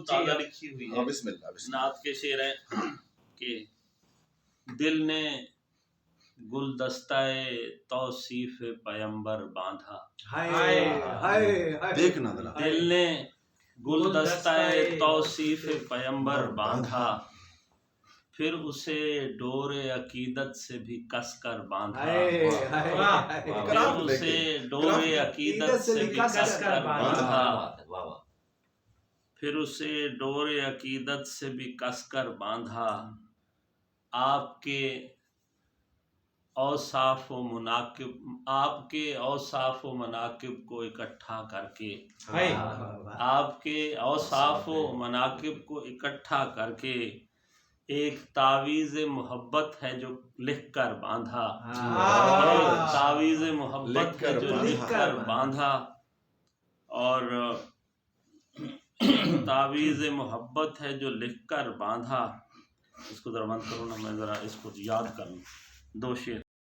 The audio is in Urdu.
تازہ لکھی ہوئی ہے. بسم اللہ نعت کے شعر ہیں کہ دل نے گلدستہ توصیف پیمبر باندھا. دیکھنا دل نے گلدستہ توصیف پیمبر باندھا، پھر اسے ڈور عقیدت سے بھی کس کر باندھا. پھر اسے ڈور عقیدت سے بھی کس کر باندھا. پھر اسے ڈور عقیدت سے بھی کس کر باندھا. آپ کے اوصاف و مناقب کو اکٹھا کر کے، آپ کے اوصاف و مناقب کو اکٹھا کر کے ایک تعویذ محبت ہے جو لکھ کر باندھا. ایک تعویذ محبت ہے جو لکھ کر باندھا. اور تعویذ محبت ہے جو لکھ کر باندھا. اس کو ذرا بند کرو نا، میں ذرا اس کو یاد کر لوں. 2 شعر